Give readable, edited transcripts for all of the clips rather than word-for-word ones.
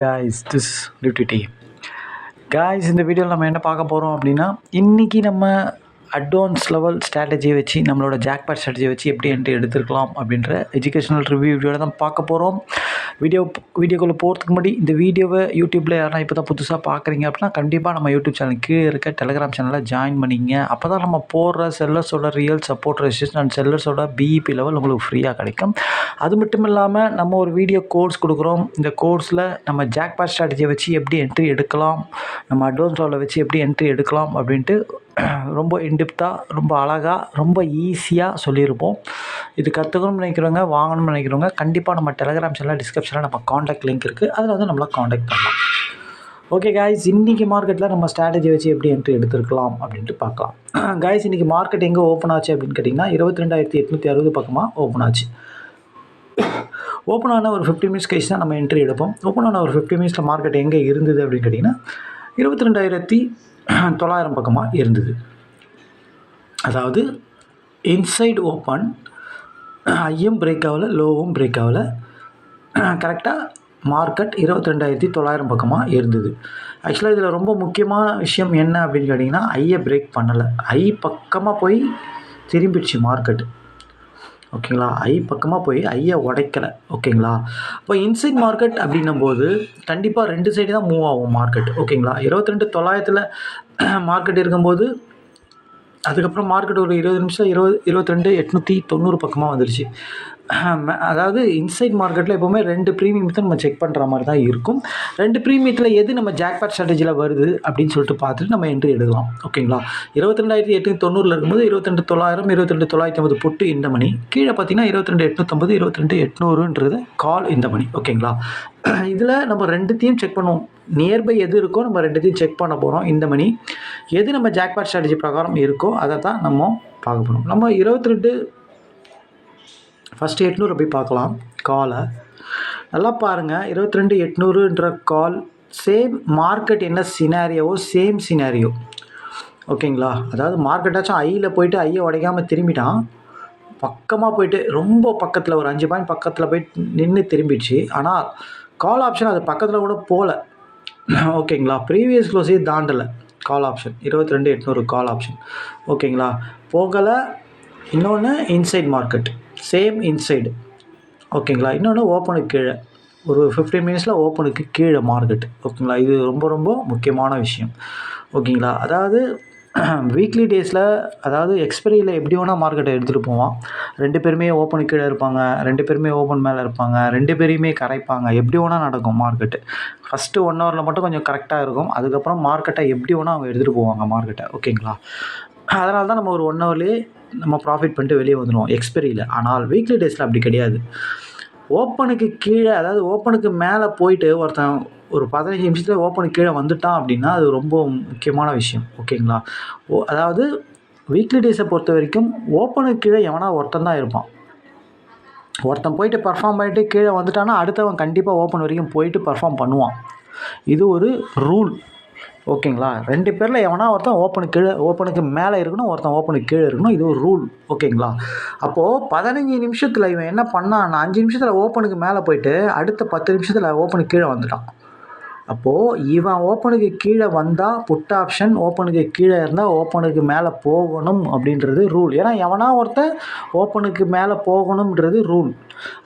guys, this is Duty. Guys இந்த வீடியோவில் நம்ம என்ன பார்க்க போகிறோம் அப்படின்னா இன்றைக்கி நம்ம அட்வான்ஸ் லெவல் ஸ்ட்ராட்டஜியை வச்சு நம்மளோட ஜாக்பாட் ஸ்ட்ராட்டஜியை வச்சு எப்படி என்ட்ரி எடுத்துருக்கலாம் அப்படின்ற எஜுகேஷனல் ரிவ்யூ வீடியோவில் தான் பார்க்க போகிறோம். வீடியோக்குள்ளே போகிறதுக்கு முன்னாடி இந்த வீடியோவை யூடியூப்பில் யாரா இப்போ தான் புதுசாக பார்க்குறீங்க அப்படின்னா கண்டிப்பாக நம்ம யூடியூப் சேனல் கீழே இருக்க டெலிகிராம் சேனலில் ஜாயின் பண்ணிங்க. அப்போ தான் நம்ம போடுற செல்லர்ஸோட ரியல் சப்போர்ட் ரெஜிஸ்ட்ரேஷன் அண்ட் செல்லர்ஸோட பிஇபி லெவல் உங்களுக்கு ஃப்ரீயாக கிடைக்கும். அது மட்டும் இல்லாமல் நம்ம ஒரு வீடியோ கோர்ஸ் கொடுக்குறோம். இந்த கோர்ஸில் நம்ம ஜாக்பாட் ஸ்ட்ராட்டஜியை வச்சு எப்படி என்ட்ரி எடுக்கலாம், நம்ம அட்வான்ஸ் லெவலில் வச்சு எப்படி என்ட்ரி எடுக்கலாம் அப்படின்ட்டு ரொம்ப இன்டெப்த்தாக, ரொம்ப அழகாக, ரொம்ப ஈஸியாக சொல்லியிருப்போம். இது கற்றுக்கணும்னு நினைக்கிறவங்க, வாங்கணும்னு நினைக்கிறவங்க கண்டிப்பாக நம்ம டெலிகிராம் சேனலில் டிஸ்கிரிப்ஷனில் நம்ம காண்டாக்ட் லிங்க் இருக்குது, அதில் வந்து நம்மளை காண்டாக்ட் பண்ணலாம். ஓகே காய்ஸ், இன்றைக்கி மார்க்கெட்டில் நம்ம ஸ்ட்ராட்டஜி வச்சு எப்படி என்ட்ரி எடுத்துருக்கலாம் அப்படின்ட்டு பார்க்கலாம். காய்ஸ், இன்றைக்கி மார்க்கெட் எங்கே ஓப்பன் ஆச்சு அப்படின்னு கேட்டிங்கன்னா 22,860 பக்கமாக ஓப்பன் ஆச்சு. ஓப்பன் ஆன ஒரு 15 மினிட்ஸ் கழிச்சு தான் நம்ம என்ட்ரி எடுப்போம். ஓப்பன் ஆன ஒரு 15 மினிட்ஸில் மார்க்கெட் எங்கே இருந்தது அப்படின்னு கேட்டிங்கன்னா 22,900 பக்கமாக இருந்தது. அதாவது இன்சைட் ஓப்பன், ஹையும் பிரேக் ஆகலை, லோவும் பிரேக் ஆகலை, கரெக்டாக மார்க்கெட் 22,900 பக்கமாக இருந்தது. ஆக்சுவலாக இதில் ரொம்ப முக்கியமான விஷயம் என்ன அப்படின்னு கேட்டிங்கன்னா ஐயை பிரேக் பண்ணலை. ஐ பக்கமாக போய் திரும்பிடுச்சு மார்க்கெட். ஓகேங்களா, ஐ பக்கமாக போய் ஐயை உடைக்கலை. ஓகேங்களா, இப்போ இன்சைட் மார்க்கெட் அப்படின்னும் போது கண்டிப்பாக 2 சைடு தான் மூவ் ஆகும் மார்க்கெட். ஓகேங்களா, 22,900 மார்க்கெட் இருக்கும்போது அதுக்கப்புறம் மார்க்கெட் ஒரு 20 நிமிஷம் 22,890 பக்கமாக வந்துருச்சு. அதாவது இன்சைட் மார்க்கெட்டில் எப்போவுமே 2 ப்ரீமியத்தை நம்ம செக் பண்ணுற மாதிரி தான் இருக்கும். 2 ப்ரீமியத்தில் எது நம்ம ஜாக்பாட் ஸ்ட்ராட்டஜியில் வருது அப்படின்னு சொல்லிட்டு பார்த்துட்டு நம்ம என்ட்ரி எடுக்கலாம். ஓகேங்களா, 22,890 இருக்கும்போது 22,900 22,950 புட்டு இந்த மணி, கீழே பார்த்தீங்கன்னா 22,850 22,800ன்றது கால் இந்த மணி. ஓகேங்களா, இதில் நம்ம 2த்தையும் செக் பண்ணுவோம். நியர்பை எது இருக்கோ நம்ம 2த்தையும் செக் பண்ண போகிறோம். இந்த மணி எது நம்ம ஜாக்பாட் ஸ்ட்ராட்டஜி பிரகாரம் இருக்கோ அதை தான் நம்ம பார்க்க போகிறோம். நம்ம 22 ஃபஸ்ட்டு 800 போய் பார்க்கலாம். காலை நல்லா பாருங்கள். 22,800ன்ற கால் சேம் மார்க்கெட் என்ன சினாரியோவோ சேம் சினாரியோ. ஓகேங்களா, அதாவது மார்க்கெட்டாச்சும் ஐயில் போயிட்டு ஐயை உடைக்காமல் திரும்பிட்டான். பக்கமாக போயிட்டு ரொம்ப பக்கத்தில் ஒரு 5 பாயிண்ட் பக்கத்தில் போயிட்டு நின்று திரும்பிடுச்சு. ஆனால் கால் ஆப்ஷன் அது பக்கத்தில் கூட போகல. ஓகேங்களா, ப்ரீவியஸ் க்ளோஸே தாண்டலை கால் ஆப்ஷன். 22,800 call option. ஓகேங்களா, போகலை. இன்னொன்று இன்சைட் மார்க்கெட், சேம் இன்சைடு. ஓகேங்களா, இன்னொன்று ஓப்பனுக்கு கீழே ஒரு 15 மினிட்ஸில் ஓப்பனுக்கு கீழே மார்க்கெட். ஓகேங்களா, இது ரொம்ப ரொம்ப முக்கியமான விஷயம். ஓகேங்களா, அதாவது வீக்லி டேஸில், அதாவது எக்ஸ்பைரியில் எப்படி வேணால் மார்க்கெட்டை எடுத்துகிட்டு போவான். 2 பேருமே ஓப்பனுக்கு கீழே இருப்பாங்க, 2 பேருமே ஓப்பன் மேலே இருப்பாங்க, 2 பேரையுமே கரைப்பாங்க. எப்படி வேணால் நடக்கும் மார்க்கெட்டு. ஃபஸ்ட்டு 1 ஹவரில் மட்டும் கொஞ்சம் கரெக்டாக இருக்கும். அதுக்கப்புறம் மார்க்கெட்டை எப்படி வேணால் அவங்க எடுத்துகிட்டு போவாங்க மார்க்கெட்டை. ஓகேங்களா, அதனால தான் நம்ம ஒரு 1 ஹவர்லேயே நம்ம ப்ராஃபிட் பண்ணிட்டு வெளியே வந்துடுவோம் எக்ஸ்பைரியில். ஆனால் வீக்லி டேஸில் அப்படி கிடையாது. ஓப்பனுக்கு கீழே, அதாவது ஓப்பனுக்கு மேலே போயிட்டு ஒருத்தன் ஒரு 15 நிமிஷத்தில் ஓப்பனுக்கு கீழே வந்துட்டான் அப்படின்னா அது ரொம்ப முக்கியமான விஷயம். ஓகேங்களா, அதாவது வீக்லி டேஸை பொறுத்த வரைக்கும் ஓப்பனுக்கு கீழே எவனா ஒருத்தன் தான் இருப்பான். ஒருத்தன் போயிட்டு பர்ஃபார்ம் பண்ணிட்டு கீழே வந்துட்டான்னா அடுத்தவன் கண்டிப்பாக ஓப்பன் வரைக்கும் போயிட்டு பர்ஃபார்ம் பண்ணுவான். இது ஒரு ரூல். ஓகேங்களா, 2 பேரில் எவனா ஒருத்தன் ஓப்பனுக்கு மேலே இருக்கணும், ஒருத்தன் ஓப்பனுக்கு கீழே இருக்கணும். இது ஒரு ரூல். ஓகேங்களா, அப்போது 15 நிமிஷத்தில் இவன் என்ன பண்ணான், 5 நிமிஷத்தில் ஓப்பனுக்கு மேலே போயிட்டு அடுத்த 10 நிமிஷத்தில் ஓப்பனுக்கு கீழே வந்துட்டான். அப்போது இவன் ஓப்பனுக்கு கீழே வந்தால் புட் ஆப்ஷன், ஓப்பனுக்கு கீழே இருந்தால் ஓப்பனுக்கு மேலே போகணும் அப்படின்றது ரூல். ஏன்னா எவனா ஒருத்தன் ஓப்பனுக்கு மேலே போகணுன்றது ரூல்.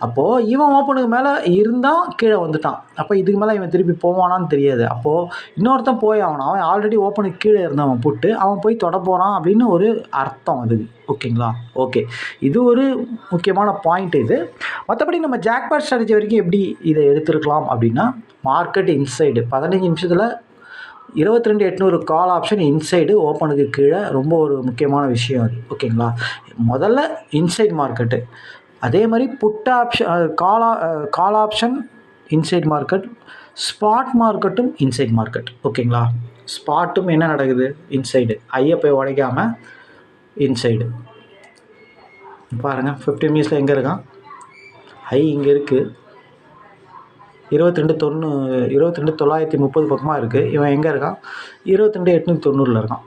அப்போது இவன் ஓப்பனுக்கு மேலே இருந்தால் கீழே வந்துட்டான். அப்போ இதுக்கு மேலே இவன் திருப்பி போவானான்னு தெரியாது. அப்போது இன்னொருத்தன் போய் அவன் ஆல்ரெடி ஓப்பனுக்கு கீழே இருந்தவன் புட்டு அவன் போய் தொட போகிறான் அப்படின்னு ஒரு அர்த்தம் அதுக்கு. ஓகேங்களா, ஓகே, இது ஒரு முக்கியமான பாயிண்ட் இது. மற்றபடி நம்ம ஜாக்பாட் ஸ்ட்ராட்டஜி வரைக்கும் எப்படி இதை எடுத்துருக்கலாம் அப்படின்னா மார்க்கெட் இன்சைடு 15 நிமிஷத்தில் 22,800 கால் ஆப்ஷன் இன்சைடு, ஓப்பனுக்கு கீழே, ரொம்ப ஒரு முக்கியமான விஷயம் அது. ஓகேங்களா, முதல்ல இன்சைட் மார்க்கெட்டு, அதே மாதிரி put option call option inside market, spot மார்க்கெட்டும் இன்சைட் மார்க்கெட். ஓகேங்களா, ஸ்பாட்டும் என்ன நடக்குது, இன்சைடு, ஐயை போய் உடைக்காமல் இன்சைடு. பாருங்கள் 15 மினிட்ஸில் எங்கே இருக்கான், ஐ இங்கே இருக்குது, 22,930 பக்கமாக இருக்குது. இவன் எங்கே இருக்கான், 22,890 இருக்கான்.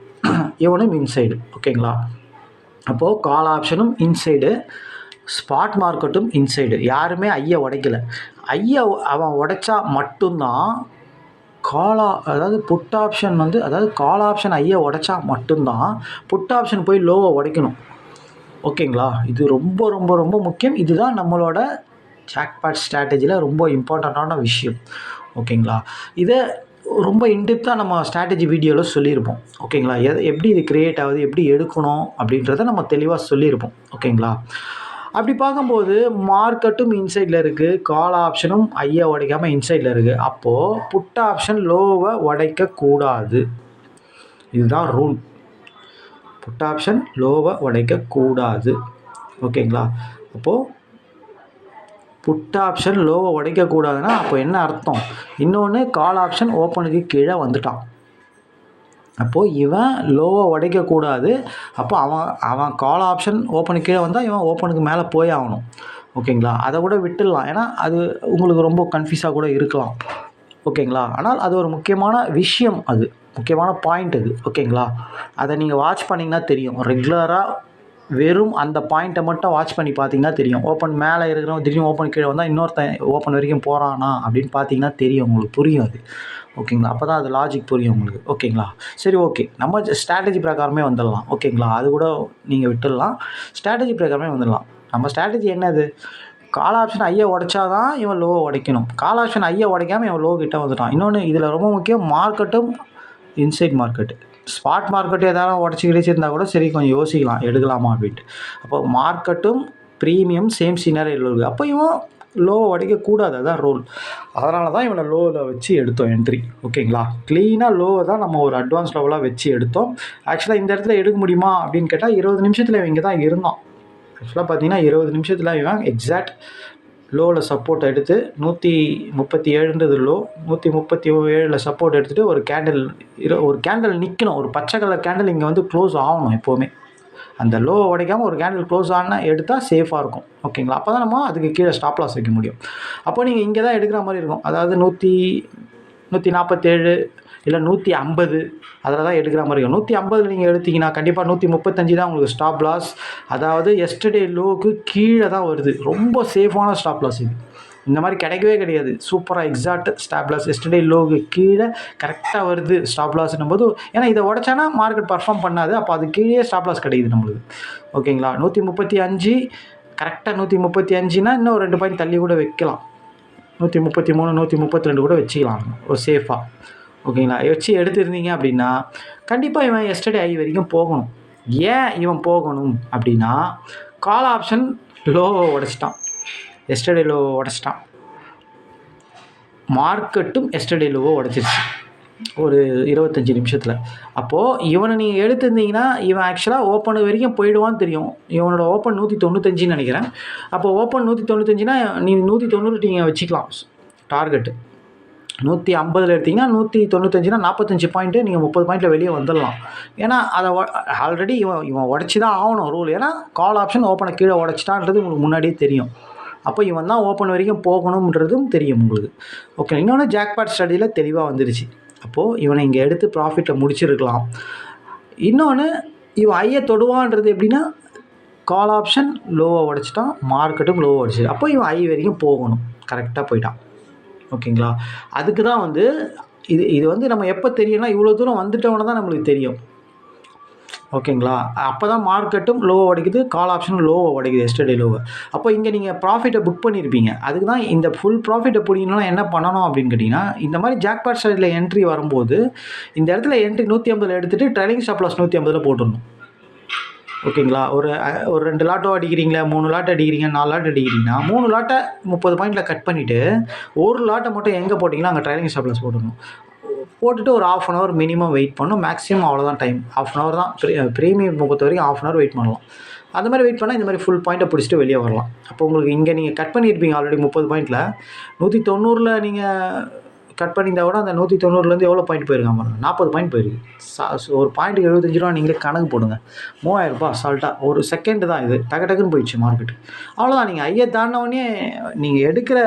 இவனும் இன்சைடு. ஓகேங்களா, அப்போது கால் ஆப்ஷனும் இன்சைடு, ஸ்பாட் மார்க்கெட்டும் இன்சைடு. யாருமே ஐயை உடைக்கல. ஐயை அவன் உடைச்சா மட்டும்தான் அதாவது புட் ஆப்ஷன் அதாவது கால் ஆப்ஷன் ஐயை உடைச்சா மட்டும்தான் புட் ஆப்ஷன் போய் லோவை உடைக்கணும். ஓகேங்களா? இது ரொம்ப ரொம்ப ரொம்ப முக்கியம். இதுதான் நம்மளோட ஜாக்பாட் ஸ்ட்ராட்டஜியில் ரொம்ப இம்பார்ட்டண்ட்டான விஷயம். ஓகேங்களா? இதை ரொம்ப இன்டெப்த்தாக நம்ம ஸ்ட்ராட்டஜி வீடியோவில் சொல்லியிருப்போம். ஓகேங்களா? எப்படி இது க்ரியேட் ஆகுது, எப்படி எடுக்கணும் அப்படின்றத நம்ம தெளிவாக சொல்லியிருப்போம். ஓகேங்களா? அப்படி பார்க்கும்போது மார்க்கெட்டும் இன்சைடில் இருக்குது, கால் ஆப்ஷனும் ஐயை உடைக்காமல் இன்சைடில் இருக்குது. அப்போது புட் ஆப்ஷன் லோவை உடைக்கக்கூடாது. இதுதான் ரூல். புட் ஆப்ஷன் லோவை உடைக்கக்கூடாது. ஓகேங்களா? அப்போது புட் ஆப்ஷன் லோவை உடைக்கக்கூடாதுன்னா அப்போ என்ன அர்த்தம்? இன்னொன்று, கால் ஆப்ஷன் ஓப்பனுக்கு கீழே வந்துட்டான். அப்போது இவன் லோவை உடைக்கக்கூடாது. அப்போ அவன் கால் ஆப்ஷன் ஓப்பனுக்கு கீழே வந்தால் இவன் ஓப்பனுக்கு மேலே போய் ஆகணும். ஓகேங்களா? அதை கூட விட்டுடலாம். ஏன்னா அது உங்களுக்கு ரொம்ப கன்ஃபியூஸாக கூட இருக்கலாம். ஓகேங்களா? ஆனால் அது ஒரு முக்கியமான விஷயம், அது முக்கியமான பாயிண்ட் அது. ஓகேங்களா? அதை நீங்கள் வாட்ச் பண்ணிங்கன்னா தெரியும். ரெகுலராக வெறும் அந்த பாயிண்ட்டை மட்டும் வாட்ச் பண்ணி பார்த்தீங்கன்னா தெரியும். ஓப்பன் மேலே இருக்கிறவன் திடீர்னு ஓப்பன் கீழே வந்தால் இன்னொருத்தன் ஓப்பன் வரைக்கும் போகிறானா அப்படின்னு பார்த்தீங்கன்னா தெரியும், உங்களுக்கு புரியும் அது. ஓகேங்களா? அப்போ தான் அது லாஜிக் புரியும் உங்களுக்கு. ஓகேங்களா? சரி, ஓகே, நம்ம ஸ்ட்ராட்டஜி பிரகாரமே வந்துடலாம். ஓகேங்களா? அது கூட நீங்கள் விட்டுடலாம். ஸ்ட்ராட்டஜி பிரகாரமே வந்துடலாம். நம்ம ஸ்ட்ராட்டஜி என்னது? கால் ஆப்ஷன் ஐயை உடைச்சா தான் இவன் லோவை உடைக்கணும். கால் ஆப்ஷன் ஐயை உடைக்காமல் இவன் லோ கிட்ட வந்துட்டான். இன்னொன்று இதில் ரொம்ப முக்கியம், மார்க்கெட்டும் இன்சைட் மார்க்கெட்டு. ஸ்பாட் மார்க்கெட்டு எதாவது உடச்சி கிடைச்சிருந்தா கூட சரி, கொஞ்சம் யோசிக்கலாம் எடுக்கலாமா அப்படின்ட்டு. அப்போ மார்க்கெட்டும் ப்ரீமியம் சேம் சினாரியோவில் இருக்குது. அப்போ இவன் லோவை உடைக்கக்கூடாது, அதான் ரூல். அதனால தான் இவனை லோவில் வச்சு எடுத்தோம் என்ட்ரி. ஓகேங்களா? க்ளீனாக லோவை தான் நம்ம ஒரு அட்வான்ஸ் லெவலாக வச்சு எடுத்தோம். ஆக்சுவலாக இந்த இடத்துல எடுக்க முடியுமா அப்படின்னு கேட்டால் 20 நிமிஷத்தில் இவன் இங்கே தான் இருந்தான். ஆக்சுவலாக பார்த்தீங்கன்னா 20 நிமிஷத்தில் இவன் எக்ஸாக்ட் லோவில் சப்போர்ட் எடுத்து 137ன்றது லோ, 137 சப்போர்ட் எடுத்துகிட்டு ஒரு கேண்டில் நிற்கணும். ஒரு பச்சை கலர் கேண்டில் இங்கே க்ளோஸ் ஆகணும் எப்போவுமே. அந்த லோ உடைக்காமல் ஒரு கேண்டில் க்ளோஸ் ஆனால் எடுத்தால் சேஃபாக இருக்கும். ஓகேங்களா? அப்போ தான் நம்ம அதுக்கு கீழே ஸ்டாப் லாஸ் வைக்க முடியும். அப்போ நீங்கள் இங்கே தான் எடுக்கிற மாதிரி இருக்கும். அதாவது 147 இல்லை 150 அதில் தான் எடுக்கிற மாதிரி இருக்கும். 150 நீங்கள் எடுத்திங்கன்னா கண்டிப்பாக 135 தான் உங்களுக்கு ஸ்டாப் லாஸ். அதாவது எஸ்டர்டே லோவுக்கு கீழே தான் வருது. ரொம்ப சேஃபான ஸ்டாப் லாஸ் இது. இந்த மாதிரி கிடைக்கவே கிடையாது. சூப்பராக எக்ஸாக்ட் ஸ்டாப் லாஸ் எஸ்டர்டே லோவுக்கு கீழே கரெக்டாக வருது ஸ்டாப் லாஸ்னும் போது. ஏன்னா இதை உடச்சானா மார்க்கெட் பர்ஃபார்ம் பண்ணாது. அப்போ அது கீழே ஸ்டாப் லாஸ் கிடைக்குது நம்மளுக்கு. ஓகேங்களா? 135 கரெக்டாக 135னா இன்னும் 2 பாயிண்ட் தள்ளி கூட வைக்கலாம். 133 132 கூட வச்சுக்கலாம் ஒரு சேஃபாக. ஓகேங்களா? வச்சு எடுத்துருந்தீங்க அப்படின்னா கண்டிப்பாக இவன் எஸ்டர்டே ஐ வரைக்கும் போகணும். ஏன் இவன் போகணும் அப்படின்னா, கால் ஆப்ஷன் லோவை உடைச்சிட்டான், எஸ்டர்டே லோவை உடைச்சிட்டான். மார்க்கெட்டும் எஸ்டர்டே லோவை உடைச்சிருச்சு ஒரு 25 நிமிஷத்தில். அப்போது இவனை நீங்கள் எடுத்துருந்தீங்கன்னா இவன் ஆக்சுவலாக ஓப்பன் வரைக்கும் போயிடுவான்னு தெரியும். இவனோட ஓப்பன் 195 நினைக்கிறேன். அப்போ ஓப்பன் 195னா நீங்கள் 190 நீங்கள் வச்சுக்கலாம் டார்கெட்டு. 150 எடுத்திங்கன்னா 195னா 45 பாயிண்ட்டு, நீங்கள் 30 பாயிண்ட்டில் வெளியே வந்துடலாம். ஏன்னா அதை ஆல்ரெடி இவன் உடச்சி தான் ஆகணும் ரூல். ஏன்னா கால் ஆப்ஷன் ஓப்பனை கீழே உடச்சிட்டான்றது உங்களுக்கு முன்னாடியே தெரியும். அப்போ இவன் தான் ஓப்பன் வரைக்கும் போகணுன்றதும் தெரியும் உங்களுக்கு. ஓகே, இன்னொன்று ஜாக்பாட் ஸ்டடியில் தெளிவாக வந்துருச்சு. அப்போது இவனை இங்கே எடுத்து ப்ராஃபிட்டில் முடிச்சிருக்கலாம். இன்னொன்று, இவன் ஐயை தொடுவான்றது எப்படின்னா, கால் ஆப்ஷன் லோவை உடச்சிட்டான், மார்க்கெட்டும் லோவை உடச்சிது. அப்போ இவன் ஐ வரைக்கும் போகணும், கரெக்டாக போயிட்டான். ஓகேங்களா? அதுக்கு தான் இது நம்ம எப்போ தெரியும்னா, இவ்வளோ தூரம் வந்துட்டவன தான் நம்மளுக்கு தெரியும். ஓகேங்களா? அப்போ தான் மார்க்கெட்டும் லோவை உடைக்குது, கால் ஆப்ஷனும் லோவை உடைக்குது, எஸ்டர்டே லோவை. அப்போ இங்கே நீங்கள் ப்ராஃபிட்டை புக் பண்ணியிருப்பீங்க. அதுக்கு தான் இந்த ஃபுல் ப்ராஃபிட்டை பிடிக்கணும்னா என்ன பண்ணணும் அப்படின்னு கேட்டிங்கன்னா, இந்த மாதிரி ஜாக்பாட் ஸ்டைலில் என்ட்ரி வரும்போது இந்த இடத்துல என்ட்ரி 150 எடுத்துகிட்டு ட்ரைலிங் ஸ்டாப் லாஸ் 150 போட்டுடணும். ஓகேங்களா? ஒரு 2 லாட்டோ அடிக்கிறீங்களா, 3 லாட் அடிக்கிறீங்க, 4 லாட் அடிக்கிறீங்கன்னா 3 லாட்டை 30 பாயிண்டில் கட் பண்ணிவிட்டு ஒரு லாட்டை மட்டும் எங்கே போட்டிங்கன்னா அங்கே ட்ரைலிங் ஸ்டாப் லாஸ் போட்டுடணும். போட்டுட்டு ஒரு 1/2 அன் ஹவர் மினிமம் வெயிட் பண்ணணும். மேக்ஸிமம் அவ்வளோதான் டைம், 1/2 அன் ஹவர் தான். ப்ரீமியம் பொறுத்த வரைக்கும் 1/2 அன் ஹவர் வெயிட் பண்ணலாம். அந்த மாதிரி வெயிட் பண்ணால் இந்த மாதிரி ஃபுல் பாயிண்ட்டை பிடிச்சிட்டு வெளியே வரலாம். அப்போ உங்களுக்கு இங்கே நீங்கள் கட் பண்ணியிருப்பீங்க ஆல்ரெடி 30 பாயிண்ட்டில். 190 நீங்கள் கட் பண்ணியிருந்தா கூட அந்த 190 எவ்வளோ பாயிண்ட் போயிருக்காங்க பாருங்கள், 40 பாயிண்ட் போயிருக்கு. ஒரு பாயிண்ட்டுக்கு 75 ரூபா நீங்களே கணக்கு போடுங்க. 3000 ரூபாய் அசால்ட்டாக ஒரு செகண்ட் தான் இது, டக்குன்னு போயிடுச்சு மார்க்கெட்டு. அவ்வளோதான். நீங்கள் ஐயை தாண்டினோடனே நீங்கள் எடுக்கிற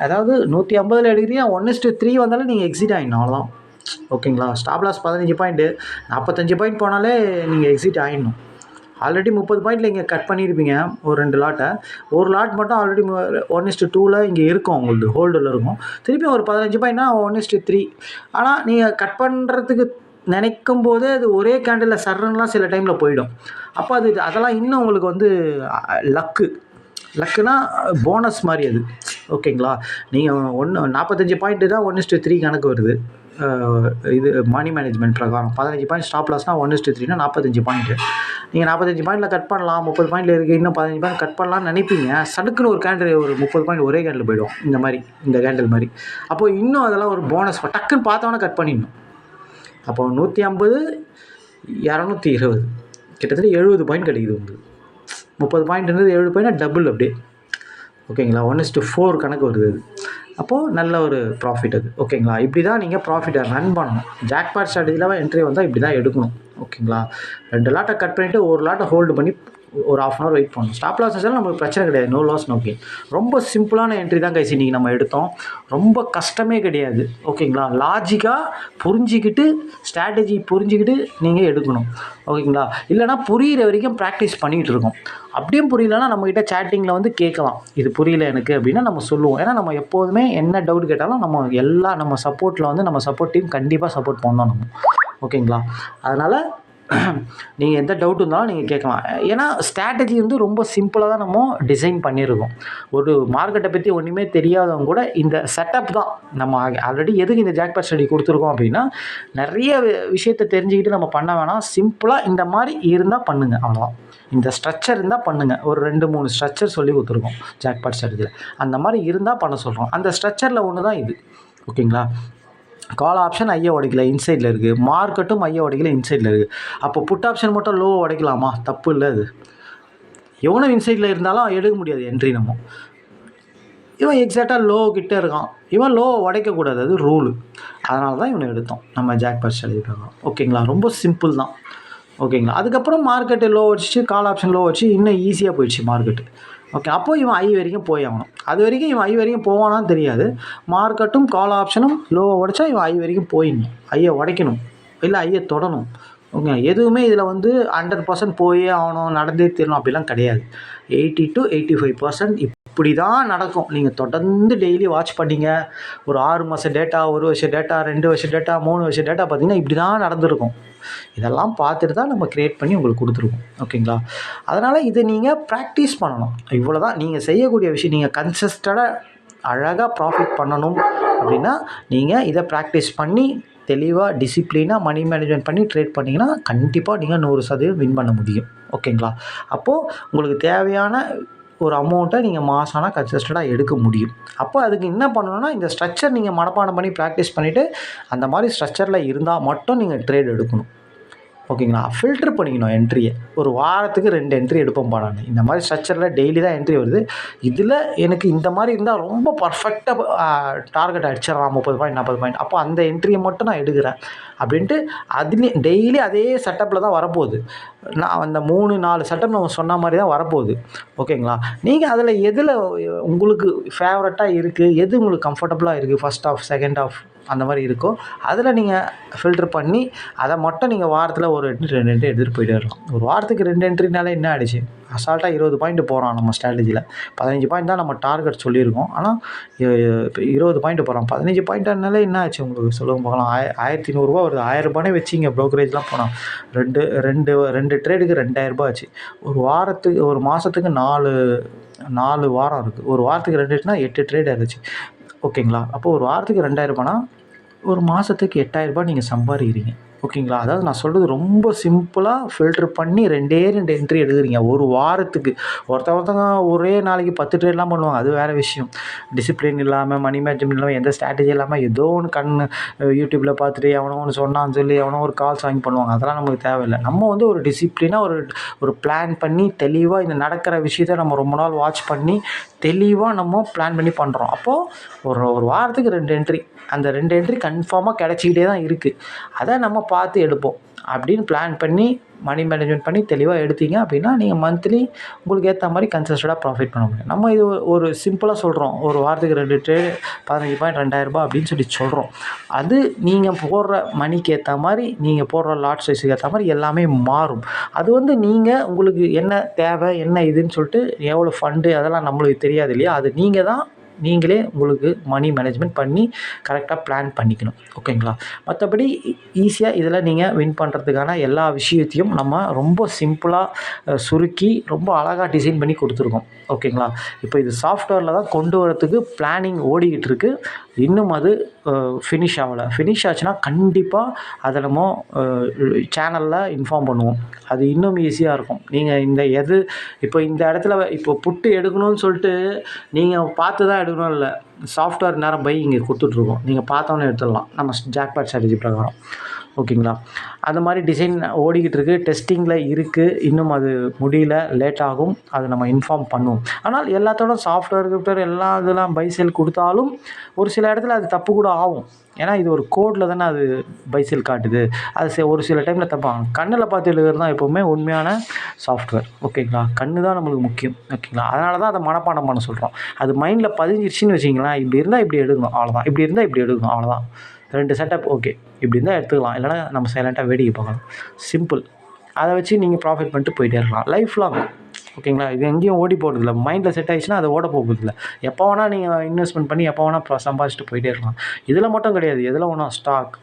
அதாவது 150 எடுக்கிறீங்க, 1:3 வந்தாலும் நீங்கள் எக்ஸிட் ஆகிடணும், அவ்வளோதான். ஓகேங்களா? ஸ்டாப் லாஸ் 15 பாயிண்ட்டு, 45 பாயிண்ட் போனாலே நீங்கள் எக்ஸிட் ஆகிடணும். ஆல்ரெடி 30 பாயிண்டில் இங்கே கட் பண்ணியிருப்பீங்க ஒரு 2 லாட்டை. ஒரு லாட் மட்டும் ஆல்ரெடி 1:2ல் இங்கே இருக்கும் உங்களுக்கு ஹோல்டில் இருக்கும். திருப்பி ஒரு 15 பாயிண்ட்னா 1:3. ஆனால் நீங்கள் கட் பண்ணுறதுக்கு நினைக்கும் போது அது ஒரே கேண்டிலில் சர்றன்லாம் சில டைமில் போயிடும். அப்போ அதெல்லாம் இன்னும் உங்களுக்கு வந்து லக்குனா போனஸ் மாதிரி அது. ஓகேங்களா? நீங்கள் 45 பாயிண்ட்டு தான் 1:3 கணக்கு வருது. இது மணி மேனேஜ்மெண்ட் பிரகாரம் 15 பாயிண்ட் ஸ்டாப் லாஸ்னால் 1:3னா 45 பாயிண்ட்டு. நீங்கள் 45 பாயிண்டில் கட் பண்ணலாம், 30 பாயிண்டில் இருக்குது, இன்னும் 15 பாயிண்ட் கட் பண்ணலாம்னு நினைப்பீங்க. சடுக்குன்னு ஒரு கேண்டில் ஒரு 30 பாயிண்ட் ஒரே கேண்டில் போய்டும், இந்த கேண்டில் மாதிரி. அப்போது இன்னும் அதெல்லாம் ஒரு போனஸ் டக்குன்னு பார்த்தோன்னே கட் பண்ணிடணும். அப்போ 150 220 கிட்டத்தட்ட 70 பாயிண்ட் கிடைக்குது உங்களுக்கு. 30 பாயிண்ட்ன்றது 70 பாயிண்ட் டபுள் அப்படியே. ஓகேங்களா? 1:4 கணக்கு வருது அது. அப்போது நல்ல ஒரு ப்ராஃபிட் அது. ஓகேங்களா? இப்படி தான் நீங்கள் ப்ராஃபிட்டை ரன் பண்ணணும். ஜாக்பாட் ஸ்ட்ராட்டஜியில் என்ட்ரி வந்தால் இப்படி தான் எடுக்கணும். ஓகேங்களா? 2 லாட்டை கட் பண்ணிவிட்டு ஒரு லாட்டை ஹோல்டு பண்ணி ஒரு 1/2 hour வெயிட் பண்ணணும். ஸ்டாப் லாஸ் வச்சாலும் நம்மளுக்கு பிரச்சனை கிடையாது. No loss no gain. ரொம்ப சிம்பிளான என்ட்ரி தான் கைஸ் இன்றைக்கி நம்ம எடுத்தோம். ரொம்ப கஷ்டமே கிடையாது. ஓகேங்களா? லாஜிக்காக புரிஞ்சிக்கிட்டு ஸ்ட்ராட்டஜி புரிஞ்சிக்கிட்டு நீங்கள் எடுக்கணும். ஓகேங்களா? இல்லைனா புரிகிற வரைக்கும் ப்ராக்டிஸ் பண்ணிகிட்டு இருக்கோம். அப்படியும் புரியலன்னா நம்மக்கிட்ட சேட்டிங்கில் வந்து கேட்கலாம், இது புரியல எனக்கு அப்படின்னா நம்ம சொல்லுவோம். ஏன்னா நம்ம எப்போதுமே என்ன டவுட் கேட்டாலும் நம்ம சப்போர்ட்டில் வந்து நம்ம சப்போர்ட் டீம் கண்டிப்பாக சப்போர்ட் பண்ணோம் நம்ம. ஓகேங்களா? அதனால் நீங்கள் எந்த டவுட் இருந்தாலும் நீங்கள் கேட்கலாம். ஏன்னா ஸ்ட்ராட்டஜி வந்து ரொம்ப சிம்பிளாக தான் நம்ம டிசைன் பண்ணியிருக்கோம். ஒரு மார்க்கெட்டை பற்றி ஒன்றுமே தெரியாதவங்க கூட இந்த செட்டப் தான் நம்ம ஆல்ரெடி எதுக்கு இந்த ஜாக்பாட் ஸ்டடி கொடுத்துருக்கோம் அப்படின்னா, நிறைய விஷயத்தை தெரிஞ்சுக்கிட்டு நம்ம பண்ண வேணாம். சிம்பிளாக இந்த மாதிரி இருந்தால் பண்ணுங்கள், அவ்வளோதான். இந்த ஸ்ட்ரக்சர் இருந்தால் பண்ணுங்கள். ஒரு 2-3 ஸ்ட்ரக்சர் சொல்லி கொடுத்துருக்கோம் ஜாக்பாட் ஸ்ட்ராட்டஜியில். அந்த மாதிரி இருந்தால் பண்ண சொல்கிறோம். அந்த ஸ்ட்ரக்சரில் ஒன்று தான் இது. ஓகேங்களா? கால் ஆப்ஷன் ஐயா உடைக்கல, இன்சைடில் இருக்குது. மார்க்கெட்டும் ஐயா உடைக்கல, இன்சைடில் இருக்குது. அப்போ புட் ஆப்ஷன் மட்டும் லோ உடைக்கலாமா? தப்பு இல்லை அது. எவனும் இன்சைடில் இருந்தாலும் எடுக்க முடியாது என்ட்ரி நம்ம. இவன் எக்ஸாக்டாக லோ கிட்டே இருக்கான், இவன் லோ உடைக்கக்கூடாது, அது ரூலு. அதனால தான் இவனை எடுத்தோம் நம்ம ஜாக்பாட் ஸ்ட்ராட்டஜி பிரகாரம். ஓகேங்களா? ரொம்ப சிம்பிள் தான். ஓகேங்களா? அதுக்கப்புறம் மார்க்கெட்டு லோ அடிச்சு, கால் ஆப்ஷன் லோ அடிச்சு, இன்னும் ஈஸியாக போயிடுச்சு மார்க்கெட்டு. ஓகே, அப்போ இவன் ஐ வரைக்கும் போய் ஆகணும். அது வரைக்கும் இவன் ஐ வரைக்கும் போவானான்னு தெரியாது. மார்க்கெட்டும் கால் ஆப்ஷனும் லோவை உடைச்சா இவன் ஐ வரைக்கும் போயிடணும். ஐயை உடைக்கணும், இல்லை ஐயை தொடணும். ஓகே, எதுவுமே இதில் வந்து 100% போயே ஆகணும், நடந்தே தீரணும் அப்படிலாம் கிடையாது. 80 to 85% இப்படி தான் நடக்கும். நீங்கள் தொடர்ந்து டெய்லி வாட்ச் பண்ணிங்க, ஒரு 6 மாத டேட்டா, 1 வருஷ டேட்டா, 2 வருஷ டேட்டா, 3 வருஷ டேட்டா பார்த்திங்கன்னா இப்படி தான் நடந்திருக்கும். இதெல்லாம் பார்த்துட்டு தான் நம்ம க்ரியேட் பண்ணி உங்களுக்கு கொடுத்துருக்கோம். ஓகேங்களா? அதனால் இதை நீங்கள் ப்ராக்டிஸ் பண்ணணும். இவ்வளோ தான் நீங்கள் செய்யக்கூடிய விஷயம். நீங்கள் கன்சிஸ்டடாக அழகாக ப்ராஃபிட் பண்ணணும் அப்படின்னா நீங்கள் இதை ப்ராக்டிஸ் பண்ணி தெளிவாக டிசிப்ளினாக மணி மேனேஜ்மெண்ட் பண்ணி ட்ரேட் பண்ணிங்கன்னா கண்டிப்பாக நீங்கள் 100% வின் பண்ண முடியும். ஓகேங்களா? அப்போது உங்களுக்கு தேவையான ஒரு அமௌண்ட்டை நீங்கள் மாதம் கன்சிஸ்டண்டாக எடுக்க முடியும். அப்போ அதுக்கு என்ன பண்ணணும்னா, இந்த ஸ்ட்ரக்சர் நீங்கள் மனப்பாடம் பண்ணி ப்ராக்டிஸ் பண்ணிவிட்டு அந்த மாதிரி ஸ்ட்ரக்சரில் இருந்தால் மட்டும் நீங்கள் ட்ரேட் எடுக்கணும். ஓகேங்களா? ஃபில்ட்ரு பண்ணிக்கணும் என்ட்ரியை. ஒரு வாரத்துக்கு 2 என்ட்ரி எடுப்போம் நான். இந்த மாதிரி ஸ்ட்ரக்சரில் டெய்லி தான் என்ட்ரி வருது. இதில் எனக்கு இந்த மாதிரி இருந்தால் ரொம்ப பர்ஃபெக்டாக டார்கெட் அடிச்சிடலாம், 30 பாயிண்ட் 40 பாயிண்ட். அப்போ அந்த என்ட்ரியை மட்டும் நான் எடுக்கிறேன் அப்படின்ட்டு அதுலேயும் டெய்லி அதே செட்டப்பில் தான் வரப்போகுது. நான் அந்த 3-4 செட்டப் நம்ம சொன்ன மாதிரி தான் வரப்போகுது. ஓகேங்களா? நீங்கள் அதில் எதில் உங்களுக்கு ஃபேவரட்டாக இருக்குது, எது உங்களுக்கு கம்ஃபர்டபுளாக இருக்குது, ஃபஸ்ட் ஆஃப் செகண்ட் ஆஃப் அந்த மாதிரி இருக்கோ அதில் நீங்கள் ஃபில்ட்ரு பண்ணி அதை மட்டும் நீங்கள் வாரத்தில் ஒரு 2 எடுத்துகிட்டு போயிட்டே இருக்கலாம். ஒரு வாரத்துக்கு 2 என்ட்ரினாலே என்ன ஆகிடுச்சு? அசால்ட்டாக 20 பாயிண்ட் போகிறான் நம்ம ஸ்ட்ராட்டஜியில். 15 பாயிண்ட் தான் நம்ம டார்கெட் சொல்லியிருக்கோம். ஆனால் 20 பாயிண்ட் போகிறான். 15 பாயிண்ட்னாலே என்ன ஆச்சு உங்களுக்கு சொல்லுங்க பார்க்கலாம்? 1100 வருது. 1000 ரூபானே வச்சிங்க ப்ரோக்கரேஜ்லாம் போனால். ரெண்டு ட்ரேடுக்கு 2000 ஆச்சு. ஒரு மாதத்துக்கு 4 வாரம் இருக்குது. ஒரு வாரத்துக்கு 2 8 ட்ரேட் ஆகிடுச்சு. ஓகேங்களா? அப்போது ஒரு வாரத்துக்கு 2000 ஒரு மாதத்துக்கு 8000 நீங்கள் சம்பாதிக்கிறீங்க. ஓகேங்களா? அதாவது நான் சொல்கிறது ரொம்ப சிம்பிளாக ஃபில்ட்ரு பண்ணி 2 என்ட்ரி எடுக்கிறீங்க ஒரு வாரத்துக்கு. ஒருத்தவங்க ஒரே நாளைக்கு 10 ட்ரேட்லாம் பண்ணுவாங்க, அது வேறு விஷயம். டிசிப்ளின் இல்லாமல், மணி மேனேஜ்மெண்ட் இல்லாமல், எந்த ஸ்ட்ராட்டஜி இல்லாமல் ஏதோ ஒன்று யூடியூப்பில் பார்த்துட்டு எவனோ ஒன்று சொன்னான்னு சொல்லி எவனோ ஒரு கால்ஸ் வாங்கி பண்ணுவாங்க. அதெல்லாம் நமக்கு தேவையில்லை. நம்ம வந்து ஒரு டிசிப்ளினாக ஒரு பிளான் பண்ணி தெளிவாக இந்த நடக்கிற விஷயத்தை நம்ம ரொம்ப நாள் வாட்ச் பண்ணி தெளிவாக நம்ம பிளான் பண்ணி பண்ணுறோம். அப்போது ஒரு வாரத்துக்கு 2 என்ட்ரி அந்த 2 என்ட்ரி கன்ஃபார்மாக கிடச்சிக்கிட்டே தான் இருக்குது. அதை நம்ம பார்த்து எடுப்போம் அப்படின்னு பிளான் பண்ணி மணி மேனேஜ்மெண்ட் பண்ணி தெளிவாக எடுத்தீங்க அப்படின்னா நீங்கள் மந்த்லி உங்களுக்கு ஏற்ற மாதிரி கன்சிஸ்டண்டாக ப்ராஃபிட் பண்ண முடியும். நம்ம இது ஒரு சிம்பிளாக சொல்கிறோம், ஒரு வாரத்துக்கு 2 ட்ரேடு 15 பாயிண்ட் 2000 அப்படின்னு சொல்கிறோம். அது நீங்கள் போடுற மணிக்கு ஏற்ற மாதிரி, நீங்கள் போடுற லாட் சைஸுக்கு ஏற்ற மாதிரி எல்லாமே மாறும். அது வந்து நீங்கள் உங்களுக்கு என்ன தேவை, என்ன இதுன்னு சொல்லிட்டு எவ்வளோ ஃபண்டு அதெல்லாம் நம்மளுக்கு தெரியாது இல்லையா? அது நீங்களே உங்களுக்கு மணி மேனேஜ்மெண்ட் பண்ணி கரெக்டாக பிளான் பண்ணிக்கணும். ஓகேங்களா? மற்றபடி ஈஸியாக இதில் நீங்கள் வின் பண்ணுறதுக்கான எல்லா விஷயத்தையும் நம்ம ரொம்ப சிம்பிளாக சுருக்கி ரொம்ப அழகாக டிசைன் பண்ணி கொடுத்துருக்கோம். ஓகேங்களா? இப்போ இது சாஃப்ட்வேரில் தான் கொண்டு வரத்துக்கு பிளானிங் ஓடிக்கிட்டு இருக்குது. இன்னும் அது ஃபினிஷ் ஆகலை. ஃபினிஷ் ஆச்சுன்னா கண்டிப்பாக அதை நம்ம சேனலில் இன்ஃபார்ம் பண்ணுவோம். அது இன்னும் ஈஸியாக இருக்கும். நீங்கள் இப்போ இந்த இடத்துல இப்போ புட்டு எடுக்கணும்னு சொல்லிட்டு நீங்கள் பார்த்து தான் எடுக்கணும் இல்லை, சாஃப்ட்வேர் நேரம் போய் இங்கே கொடுத்துட்ருக்கோம். நீங்கள் பார்த்தோன்னே எடுத்துடலாம் நம்ம ஜாக்பாட் ஸ்ட்ராட்டஜி பிரகாரம். ஓகேங்களா? அந்த மாதிரி டிசைன் ஓடிக்கிட்டு இருக்குது, டெஸ்டிங்கில் இருக்குது. இன்னும் அது முடியல, லேட் ஆகும். அதை நம்ம இன்ஃபார்ம் பண்ணுவோம். ஆனால் எல்லாத்தோட சாஃப்ட்வேர் எல்லா இதெல்லாம் பை சேல் கொடுத்தாலும் ஒரு சில இடத்துல அது தப்பு கூட ஆகும். ஏன்னா இது ஒரு கோடில் தானே அது பை சேல் காட்டுது. அது ஒரு சில டைமில் தப்பாகும். கண்ணில் பார்த்து எழுதுறது தான் எப்போவுமே உண்மையான சாஃப்ட்வேர். ஓகேங்களா? கண்ணு தான் நம்மளுக்கு முக்கியம். ஓகேங்களா? அதனால தான் அதை மனப்பாடம் பண்ண சொல்கிறோம். அது மைண்டில் பதிஞ்சிருச்சுன்னு வச்சிங்களேன், இப்படி இருந்தால் இப்படி எடுக்கணும் அவ்வளோதான், இப்படி இருந்தால் இப்படி எடுக்கணும் அவ்வளோதான். 2 செட்டப் ஓகே, இப்படி இருந்தால் எடுத்துக்கலாம், இல்லைனா நம்ம சைலண்ட்டாக வேடிக்கை பார்க்கலாம். சிம்பிள். அதை வச்சு நீங்கள் ப்ராஃபிட் பண்ணிட்டு போயிட்டே இருக்கலாம் லைஃப் லாங். ஓகேங்களா? இது எங்கேயும் ஓடி போகிறதில்ல. மைண்டில் செட் ஆகிடுச்சுன்னா அதை ஓட போகிறதில்ல. எப்போ வேணால் நீங்கள் இன்வெஸ்ட்மெண்ட் பண்ணி எப்போ வேணால் சம்பாதிச்சுட்டு போயிட்டே இருக்கலாம். இதில் மட்டும் கிடையாது, எதில் வேணால் stock,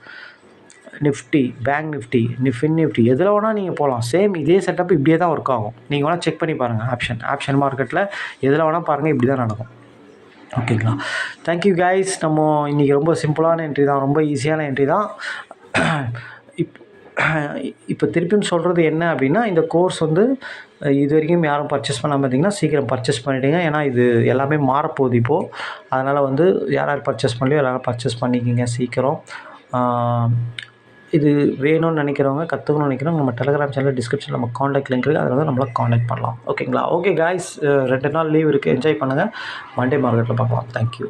Nifty, bank Nifty, fin Nifty எதில் வேணால் நீங்கள் போகலாம். சேம் இதே செட்டப் இப்படியே தான் ஒர்க் ஆகும். நீங்கள் வேணால் செக் பண்ணி பாருங்கள். ஆப்ஷன் மார்க்கெட்டில் எதில் வேணால் பாருங்கள், இப்படி தான் நடக்கும். ஓகேங்களா? Thank you guys. நம்ம இன்றைக்கி ரொம்ப சிம்பிளான என்ட்ரி தான், ரொம்ப ஈஸியான என்ட்ரி தான். இப்போ திருப்பியும் சொல்கிறது என்ன அப்படின்னா, இந்த கோர்ஸ் வந்து இது வரைக்கும் யாரும் பர்ச்சேஸ் பண்ணாமல் இருந்தீங்கன்னா சீக்கிரம் பர்ச்சேஸ் பண்ணிவிடுங்க. ஏன்னா இது எல்லாமே மாறப்போகுது இப்போது. அதனால் வந்து யார் பர்ச்சேஸ் பண்ணலையோ எல்லாரும் பர்ச்சேஸ் பண்ணிக்கிங்க சீக்கிரம். இது வேணும்னு நினைக்கிறவங்க, கற்றுக்கணும்னு நினைக்கிறவங்க நம்ம டெலிகிராம் சேனல் டிஸ்கிரிப்ஷனில் நம்ம காண்டாக்ட் லிங்க் இருக்குது, அதில் வந்து நம்மளை காண்டாக்ட் பண்ணலாம். ஓகேங்களா? ஓகே காய்ஸ், 2 நாள் லீவ் இருக்குது, என்ஜாய் பண்ணுங்கள். மண்டே மார்க்கெட்டில் பார்க்கலாம். தேங்க்யூ.